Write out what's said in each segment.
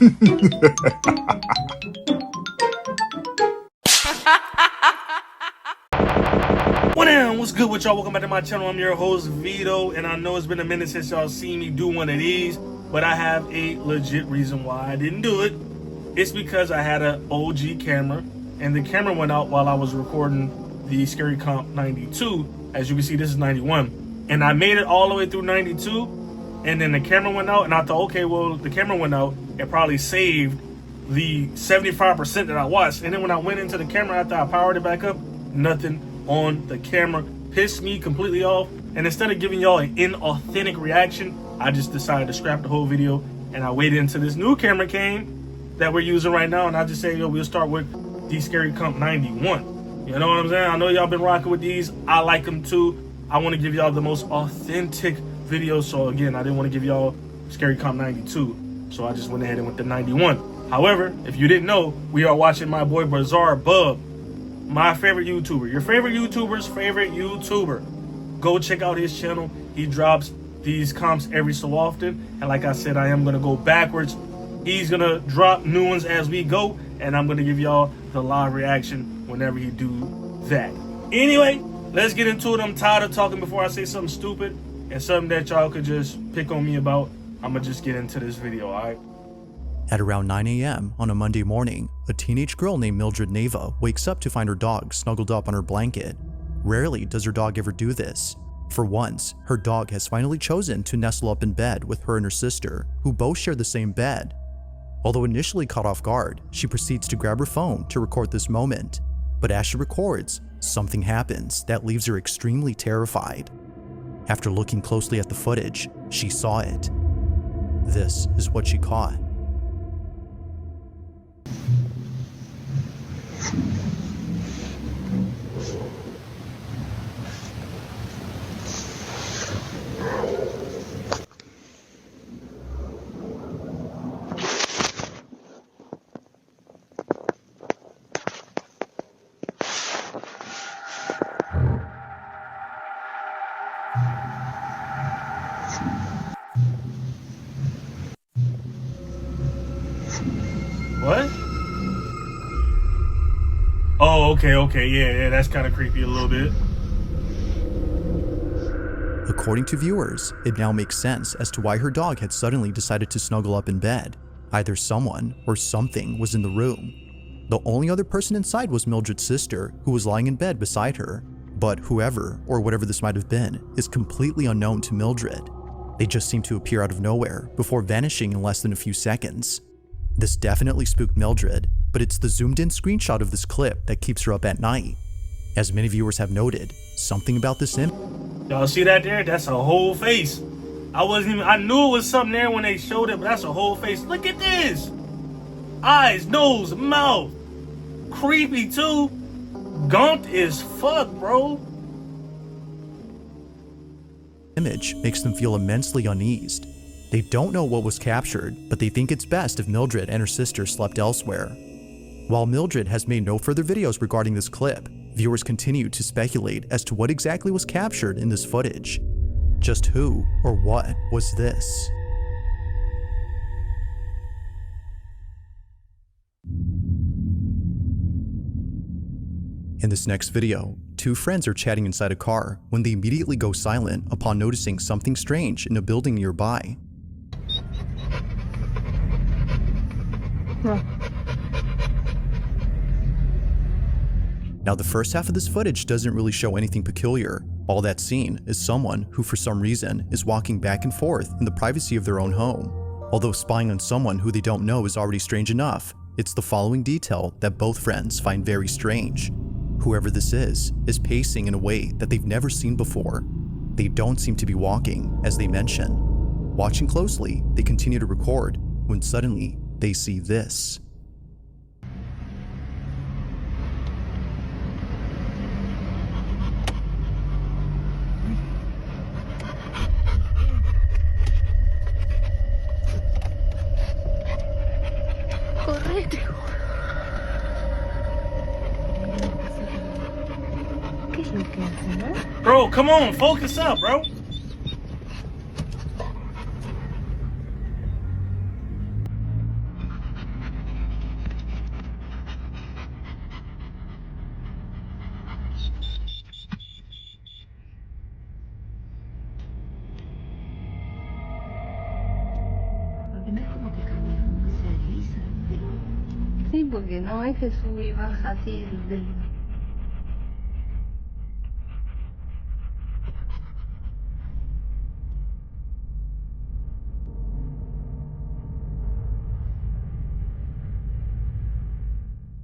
What down? What's good with y'all? Welcome back to my channel. I'm your host Vito, and I know it's been a minute since y'all seen me do one of these, but I have a legit reason why I didn't do it. It's because I had an OG camera, and the camera went out while I was recording the Scary Comp 92. As you can see, this is 91, and I made it all the way through 92, and then the camera went out, and I thought, okay, well, the camera went out, it probably saved the 75% that I watched. And then when I went into the camera after I powered it back up, nothing on the camera. Pissed me completely off, and instead of giving y'all an inauthentic reaction, I just decided to scrap the whole video, and I waited until this new camera came that we're using right now, and I just say, yo, we'll start with the Scary Comp 91. You know what I'm saying? I know y'all been rocking with these. I like them too. I want to give y'all the most authentic video, so again, I didn't want to give y'all Scary Comp 92, so I just went ahead and went to 91. However, if you didn't know, we are watching my boy Bazaar Bub, my favorite YouTuber, your favorite YouTuber's favorite YouTuber. Go check out his channel. He drops these comps every so often, and like I said, I am gonna go backwards. He's gonna drop new ones as we go, and I'm gonna give y'all the live reaction whenever he do that. Anyway, let's get into it. I'm tired of talking before I say something stupid and something that y'all could just pick on me about. I'm gonna just get into this video, all right? At around 9 a.m. on a Monday morning, a teenage girl named Mildred Neva wakes up to find her dog snuggled up on her blanket. Rarely does her dog ever do this. For once, her dog has finally chosen to nestle up in bed with her and her sister, who both share the same bed. Although initially caught off guard, she proceeds to grab her phone to record this moment. But as she records, something happens that leaves her extremely terrified. After looking closely at the footage, she saw it. This is what she caught. What? Oh, okay, yeah, that's kind of creepy a little bit. According to viewers, it now makes sense as to why her dog had suddenly decided to snuggle up in bed. Either someone or something was in the room. The only other person inside was Mildred's sister, who was lying in bed beside her. But whoever, or whatever this might have been, is completely unknown to Mildred. They just seem to appear out of nowhere before vanishing in less than a few seconds. This definitely spooked Mildred, but it's the zoomed-in screenshot of this clip that keeps her up at night. As many viewers have noted, something about this image. Y'all see that there? That's a whole face. I knew it was something there when they showed it, but that's a whole face. Look at this. Eyes, nose, mouth. Creepy too. Gaunt as fuck, bro. Image makes them feel immensely uneased. They don't know what was captured, but they think it's best if Mildred and her sister slept elsewhere. While Mildred has made no further videos regarding this clip, viewers continue to speculate as to what exactly was captured in this footage. Just who or what was this? In this next video, two friends are chatting inside a car when they immediately go silent upon noticing something strange in a building nearby. Now, the first half of this footage doesn't really show anything peculiar. All that's seen is someone who for some reason is walking back and forth in the privacy of their own home. Although spying on someone who they don't know is already strange enough, it's the following detail that both friends find very strange. Whoever this is pacing in a way that they've never seen before. They don't seem to be walking, as they mention. Watching closely, they continue to record, when suddenly they see this. Correte. ¿Qué es lo que hace, Bro, come on, focus up, bro. Sí, porque no es que sube y baja así del...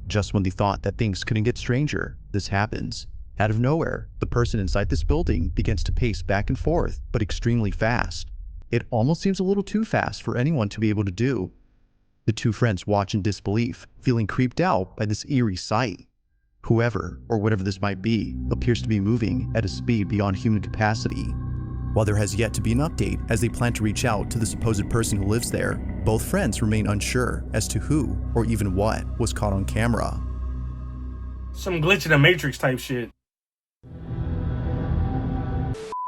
Just when they thought that things couldn't get stranger, this happens. Out of nowhere, the person inside this building begins to pace back and forth, but extremely fast. It almost seems a little too fast for anyone to be able to do. The two friends watch in disbelief, feeling creeped out by this eerie sight. Whoever, or whatever this might be, appears to be moving at a speed beyond human capacity. While there has yet to be an update as they plan to reach out to the supposed person who lives there, both friends remain unsure as to who or even what was caught on camera. Some glitch in the Matrix type shit.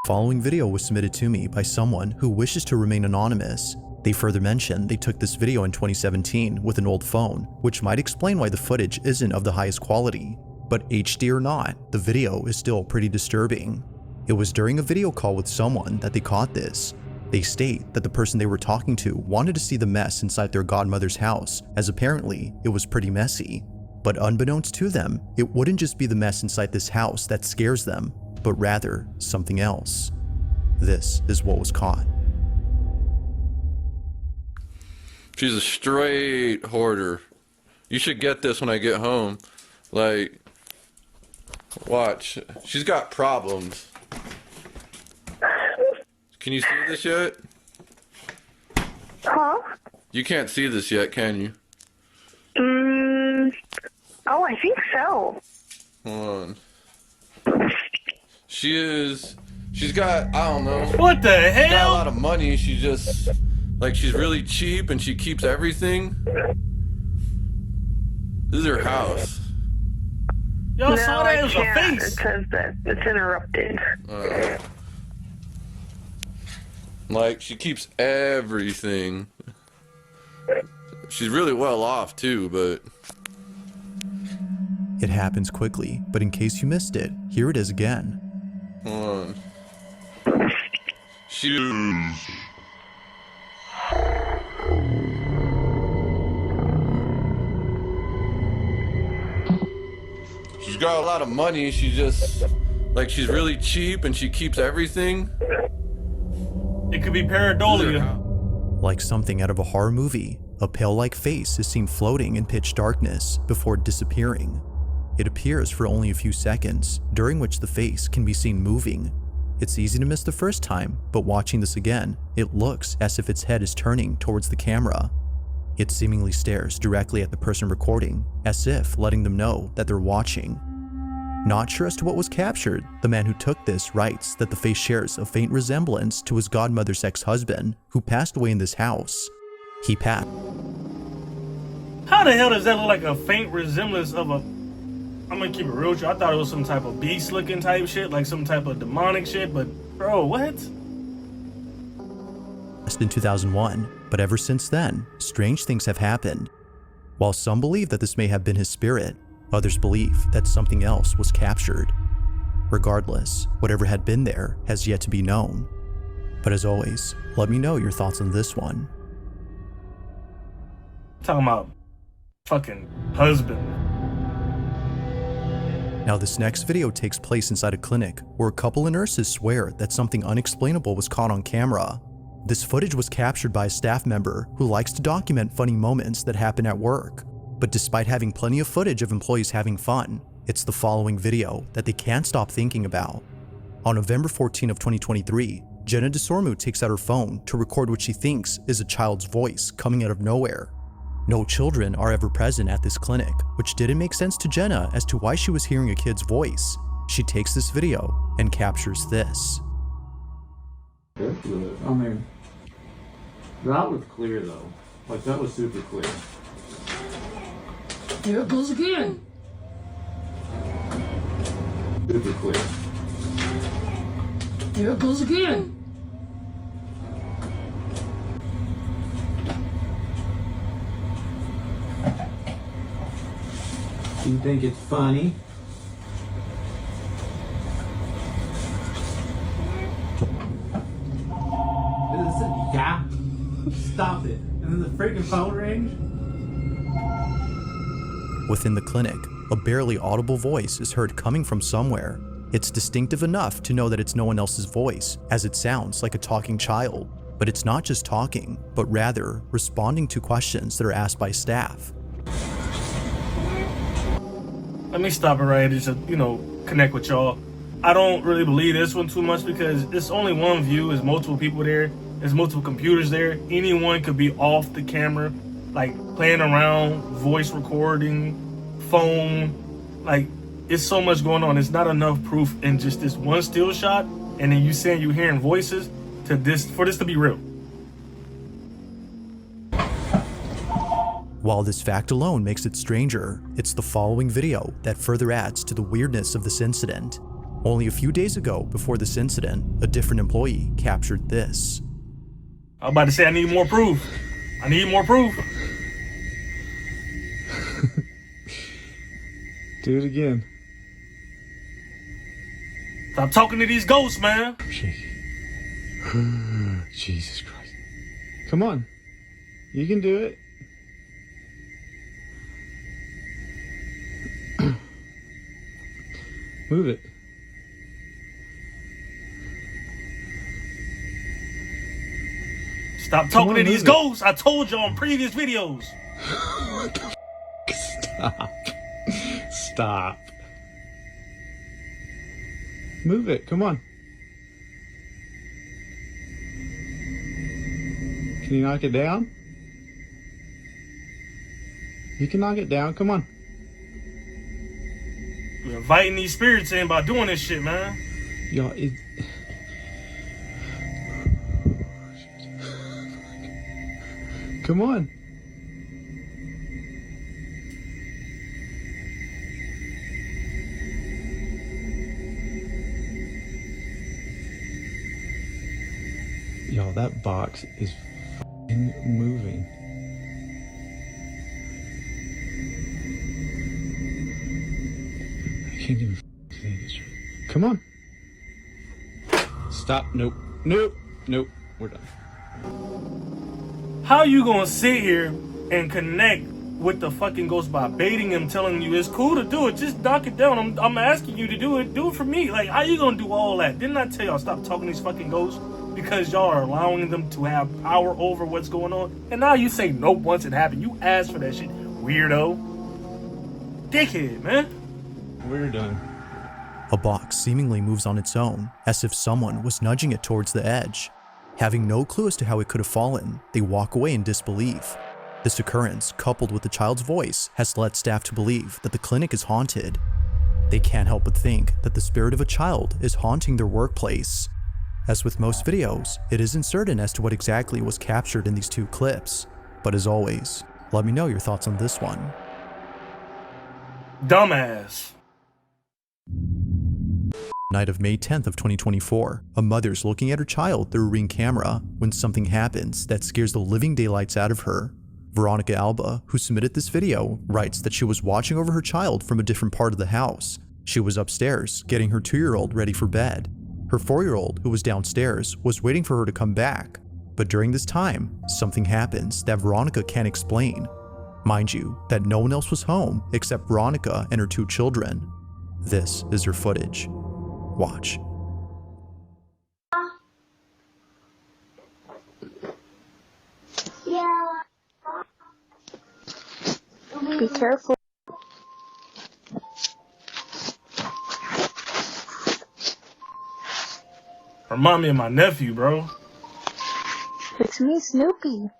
Following video was submitted to me by someone who wishes to remain anonymous. They further mentioned they took this video in 2017 with an old phone, which might explain why the footage isn't of the highest quality. But HD or not, the video is still pretty disturbing. It was during a video call with someone that they caught this. They state that the person they were talking to wanted to see the mess inside their godmother's house, as apparently it was pretty messy. But unbeknownst to them, it wouldn't just be the mess inside this house that scares them, but rather something else. This is what was caught. She's a straight hoarder. You should get this when I get home. Like, watch. She's got problems. Can you see this yet? Huh? You can't see this yet, can you? Oh, I think so. Hold on. She's got, I don't know. What the She's got a hell? lot of money. She just, like, she's really cheap and she keeps everything. This is her house. Y'all saw that? I It was a can't. It face. says that it's interrupted. Like, she keeps everything. She's really well off, too, but... It happens quickly, but in case you missed it, here it is again. Hold on. She's got a lot of money. She just, like, she's really cheap and she keeps everything. It could be This is her pareidolia. house. Like something out of a horror movie, a pale-like face is seen floating in pitch darkness before disappearing. It appears for only a few seconds, during which the face can be seen moving. It's easy to miss the first time, but watching this again, it looks as if its head is turning towards the camera. It seemingly stares directly at the person recording, as if letting them know that they're watching. Not sure as to what was captured, the man who took this writes that the face shares a faint resemblance to his godmother's ex-husband, who passed away in this house. He passed. How the hell does that look like a faint resemblance of a... I'm gonna keep it real with you. I thought it was some type of beast looking type shit, like some type of demonic shit, but bro, what? In 2001, but ever since then, strange things have happened. While some believe that this may have been his spirit, others believe that something else was captured. Regardless, whatever had been there has yet to be known. But as always, let me know your thoughts on this one. Talking about fucking husband. Now this next video takes place inside a clinic where a couple of nurses swear that something unexplainable was caught on camera. This footage was captured by a staff member who likes to document funny moments that happen at work. But despite having plenty of footage of employees having fun, it's the following video that they can't stop thinking about. On November 14 of 2023, Jenna Desormu takes out her phone to record what she thinks is a child's voice coming out of nowhere. No children are ever present at this clinic, which didn't make sense to Jenna as to why she was hearing a kid's voice. She takes this video and captures this. I mean, that was clear though. Like, that was super clear. Here it goes again. Super clear. Here it goes again. You think it's funny? Yeah. Stop it. And then the freaking phone rings. Within the clinic, a barely audible voice is heard coming from somewhere. It's distinctive enough to know that it's no one else's voice, as it sounds like a talking child. But it's not just talking, but rather responding to questions that are asked by staff. Let me stop it right here just to, connect with y'all. I don't really believe this one too much because it's only one view. There's multiple people there. There's multiple computers there. Anyone could be off the camera, like playing around, voice recording, phone. Like, it's so much going on. It's not enough proof in just this one still shot, and then you saying you hearing voices for this to be real. While this fact alone makes it stranger, it's the following video that further adds to the weirdness of this incident. Only a few days ago, before this incident, a different employee captured this. I'm about to say I need more proof. I need more proof. Do it again. Stop talking to these ghosts, man. Jesus Christ. Come on. You can do it. Move it. Stop talking on, to these move it. ghosts. I told you on previous videos. Stop. Stop. Move it. Come on. Can you knock it down? You can knock it down. Come on. You're inviting these spirits in by doing this shit, man. Y'all, come on. Y'all, that box is f***ing moving. I can't even say this straight. Come on. Stop. Nope. Nope. Nope. We're done. How you gonna sit here and connect with the fucking ghost by baiting him, telling you it's cool to do it, just knock it down. I'm asking you to do it for me. Like, how you gonna do all that? Didn't I tell y'all stop talking to these fucking ghosts? Because y'all are allowing them to have power over what's going on. And now you say nope once it happened. You asked for that shit, weirdo. Dickhead, man. We're done. A box seemingly moves on its own, as if someone was nudging it towards the edge. Having no clue as to how it could have fallen, they walk away in disbelief. This occurrence, coupled with the child's voice, has led staff to believe that the clinic is haunted. They can't help but think that the spirit of a child is haunting their workplace. As with most videos, it isn't certain as to what exactly was captured in these two clips. But as always, let me know your thoughts on this one. Dumbass. Night of May 10th of 2024, a mother's looking at her child through a Ring camera when something happens that scares the living daylights out of her. Veronica Alba, who submitted this video, writes that she was watching over her child from a different part of the house. She was upstairs, getting her 2-year-old ready for bed. Her 4-year-old, who was downstairs, was waiting for her to come back. But during this time, something happens that Veronica can't explain. Mind you, that no one else was home except Veronica and her 2 children. This is her footage. Watch. Be careful. Remind me of my nephew, bro. It's me, Snoopy.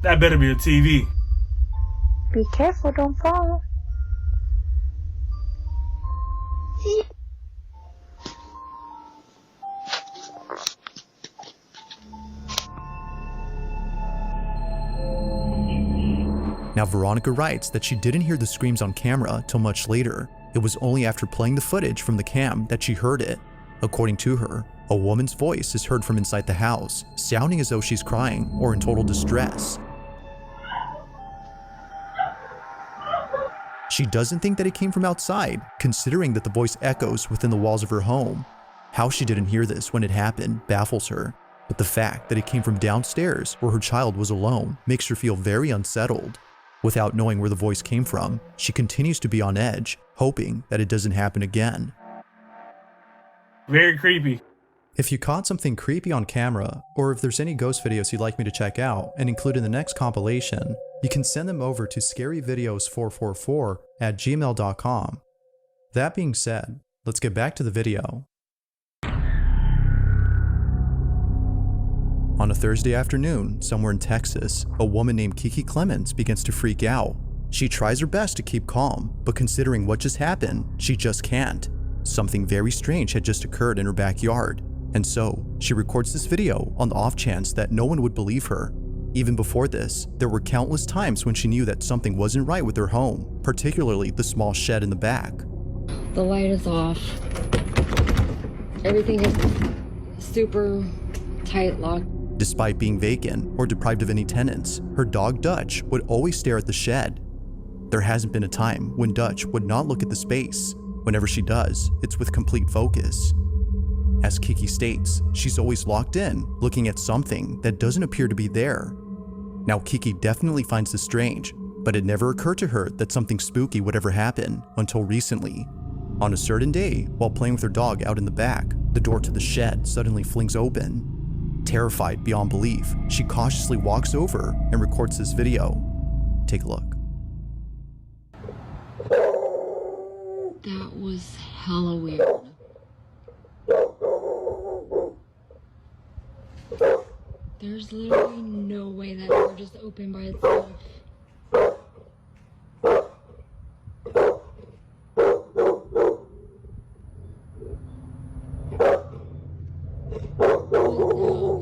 That better be a TV. Be careful, don't fall. Now Veronica writes that she didn't hear the screams on camera till much later, It was only after playing the footage from the cam that she heard it. According to her, a woman's voice is heard from inside the house, sounding as though she's crying or in total distress. She doesn't think that it came from outside, considering that the voice echoes within the walls of her home. How she didn't hear this when it happened baffles her, but the fact that it came from downstairs where her child was alone makes her feel very unsettled. Without knowing where the voice came from, she continues to be on edge, hoping that it doesn't happen again. Very creepy. If you caught something creepy on camera, or if there's any ghost videos you'd like me to check out and include in the next compilation, you can send them over to scaryvideos444@gmail.com. That being said, let's get back to the video. On a Thursday afternoon, somewhere in Texas, a woman named Kiki Clemens begins to freak out. She tries her best to keep calm, but considering what just happened, she just can't. Something very strange had just occurred in her backyard, and so she records this video on the off chance that no one would believe her. Even before this, there were countless times when she knew that something wasn't right with her home, particularly the small shed in the back. The light is off. Everything is super tight locked. Despite being vacant or deprived of any tenants, her dog Dutch would always stare at the shed. There hasn't been a time when Dutch would not look at the space. Whenever she does, it's with complete focus. As Kiki states, she's always locked in, looking at something that doesn't appear to be there. Now, Kiki definitely finds this strange, but it never occurred to her that something spooky would ever happen until recently. On a certain day, while playing with her dog out in the back, the door to the shed suddenly flings open. Terrified beyond belief, she cautiously walks over and records this video. Take a look. That was hella weird. There's literally no way that door just opened by itself.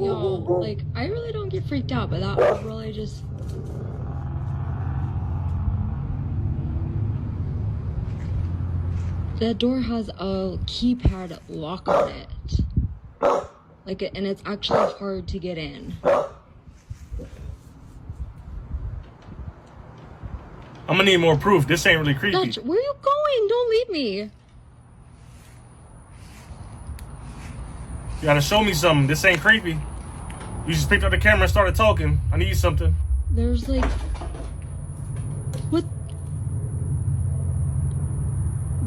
Y'all, like, I really don't get freaked out, but that was really just... The door has a keypad lock on it. Like, and it's actually hard to get in. I'm gonna need more proof. This ain't really creepy. Dutch, where are you going? Don't leave me. You gotta show me something. This ain't creepy. You just picked up the camera and started talking. I need something. There's like... What?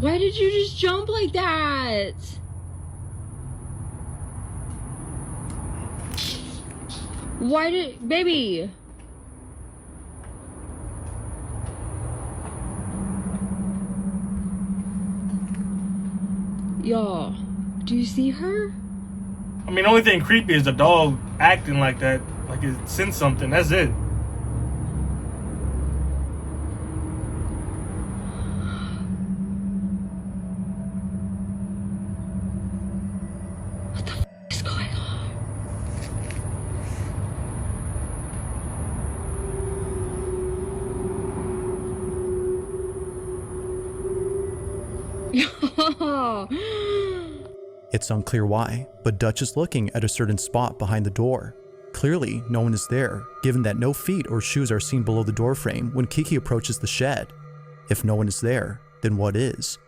Why did you just jump like that? Why did... Baby! Y'all, do you see her? I mean, the only thing creepy is the dog acting like that. Like it sensed something. That's it. What the f is going on? Yo! It's unclear why, but Dutch is looking at a certain spot behind the door. Clearly, no one is there, given that no feet or shoes are seen below the doorframe when Kiki approaches the shed. If no one is there, then what is?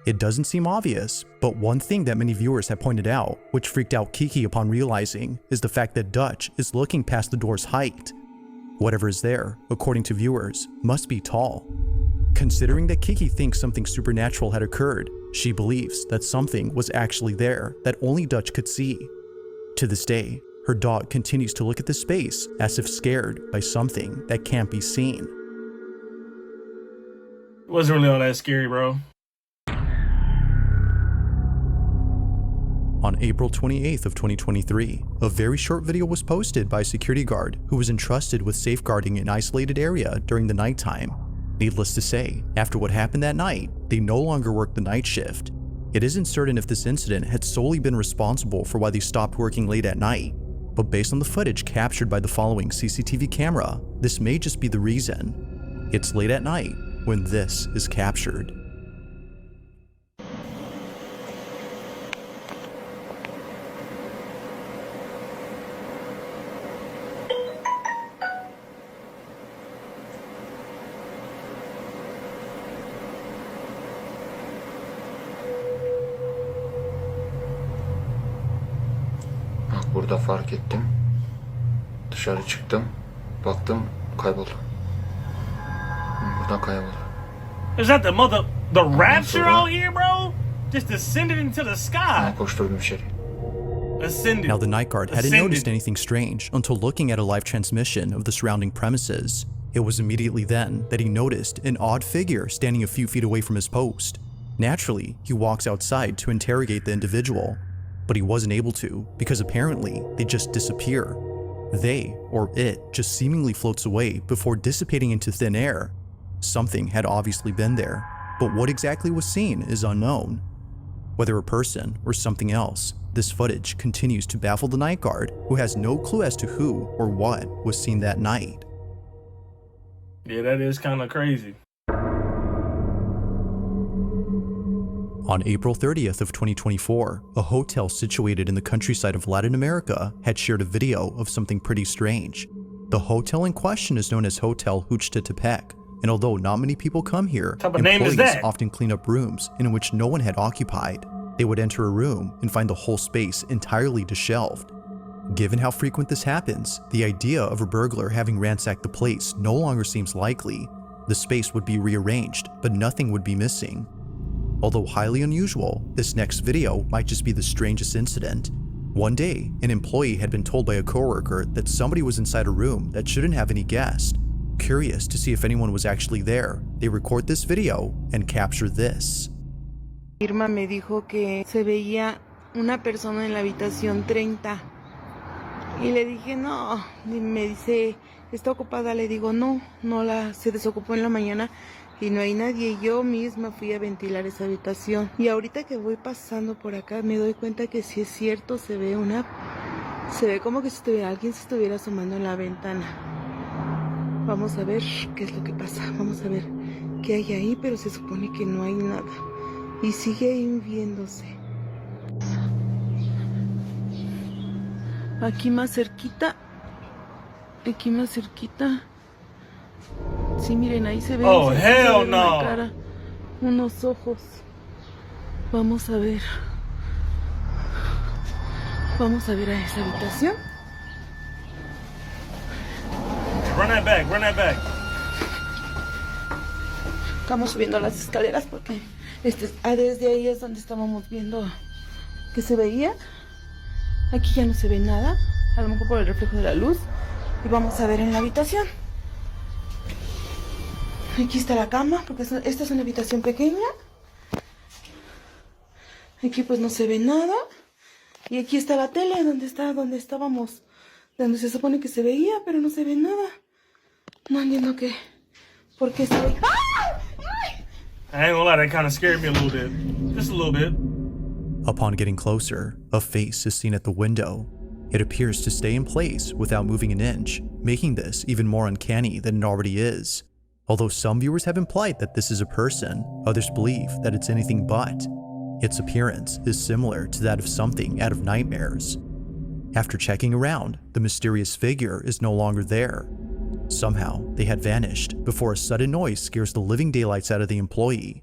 It doesn't seem obvious, but one thing that many viewers have pointed out, which freaked out Kiki upon realizing, is the fact that Dutch is looking past the door's height. Whatever is there, according to viewers, must be tall. Considering that Kiki thinks something supernatural had occurred, she believes that something was actually there that only Dutch could see. To this day, her dog continues to look at the space as if scared by something that can't be seen. It wasn't really all that scary, bro. On April 28th of 2023, a very short video was posted by a security guard who was entrusted with safeguarding an isolated area during the nighttime. Needless to say, after what happened that night, they no longer worked the night shift. It isn't certain if this incident had solely been responsible for why they stopped working late at night, but based on the footage captured by the following CCTV camera, this may just be the reason. It's late at night when this is captured. Burada fark ettim. Dışarı çıktım. Baktım kayboldu. Buradan kayboldu. Is that the rapture out here, bro? Just ascended into the sky. Koşturdum içeri. Ascended. Now, the night guard hadn't Ascended. noticed anything strange until looking at a live transmission of the surrounding premises. It was immediately then that he noticed an odd figure standing a few feet away from his post. Naturally, he walks outside to interrogate the individual, but he wasn't able to because apparently they just disappear. They, or it, just seemingly floats away before dissipating into thin air. Something had obviously been there, but what exactly was seen is unknown. Whether a person or something else, this footage continues to baffle the night guard, who has no clue as to who or what was seen that night. Yeah, that is kind of crazy. On April 30th of 2024, a hotel situated in the countryside of Latin America had shared a video of something pretty strange. The hotel in question is known as Hotel Huixtepec, and although not many people come here, What type of name is employees that? often clean up rooms in which no one had occupied. They would enter a room and find the whole space entirely disheveled. Given how frequent this happens, the idea of a burglar having ransacked the place no longer seems likely. The space would be rearranged, but nothing would be missing. Although highly unusual, this next video might just be the strangest incident. One day, an employee had been told by a coworker that somebody was inside a room that shouldn't have any guests. Curious to see if anyone was actually there, they record this video and capture this. Irma me dijo que se veía una persona en la habitación 30 y le dije no, y me dice, ¿está ocupada? Le digo no, se desocupó en la mañana y no hay nadie. Yo misma fui a ventilar esa habitación y ahorita que voy pasando por acá me doy cuenta que si es cierto se ve como que si alguien se estuviera asomando en la ventana. Vamos a ver qué es lo que pasa, vamos a ver qué hay ahí, pero se supone que no hay nada. Y sigue viéndose. Aquí más cerquita. Sí, miren, ahí se ve. Oh, se hell ve una no. cara, unos ojos. Vamos a ver. Vamos a ver a esa habitación. Run that back. Estamos subiendo las escaleras porque desde ahí es donde estábamos viendo que se veía. Aquí ya no se ve nada, a lo mejor por el reflejo de la luz. Y vamos a ver en la habitación. Aquí está la cama, porque esta es una habitación pequeña. Aquí pues no se ve nada. Y aquí está la tele, donde estábamos, donde se supone que se veía, pero no se ve nada. No entiendo por qué está ahí. I ain't gonna lie, that kind of scared me a little bit. Just a little bit. Upon getting closer, a face is seen at the window. It appears to stay in place without moving an inch, making this even more uncanny than it already is. Although some viewers have implied that this is a person, others believe that it's anything but. Its appearance is similar to that of something out of nightmares. After checking around, the mysterious figure is no longer there. Somehow, they had vanished before a sudden noise scares the living daylights out of the employee.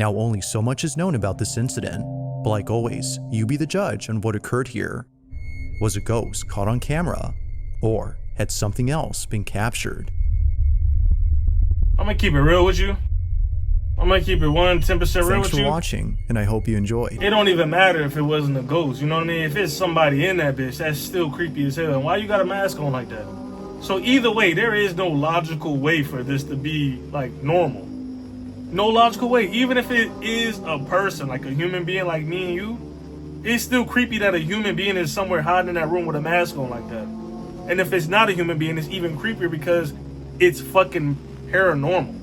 Now, only so much is known about this incident, but like always, you be the judge on what occurred here. Was a ghost caught on camera, or had something else been captured? I'm gonna keep it real with you. I'm gonna keep it 110% real Thanks with for you. watching, and I hope you enjoyed. It don't even matter if it wasn't a ghost, you know what I mean? If it's somebody in that bitch, that's still creepy as hell. And why you got a mask on like that? So either way, there is no logical way for this to be like normal. No logical way. Even if it is a person, like a human being like me and you, it's still creepy that a human being is somewhere hiding in that room with a mask on like that. And if it's not a human being, it's even creepier because it's fucking paranormal.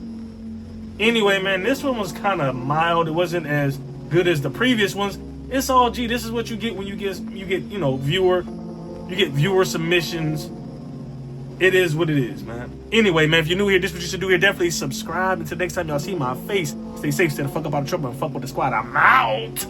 Anyway, man, this one was kind of mild. It wasn't as good as the previous ones. It's all G. This is what you get when you get viewer submissions. It is what it is, man. Anyway, man, if you're new here, this is what you should do here. Definitely subscribe. Until next time y'all see my face, stay safe, stay the fuck up out of trouble, and fuck with the squad. I'm out.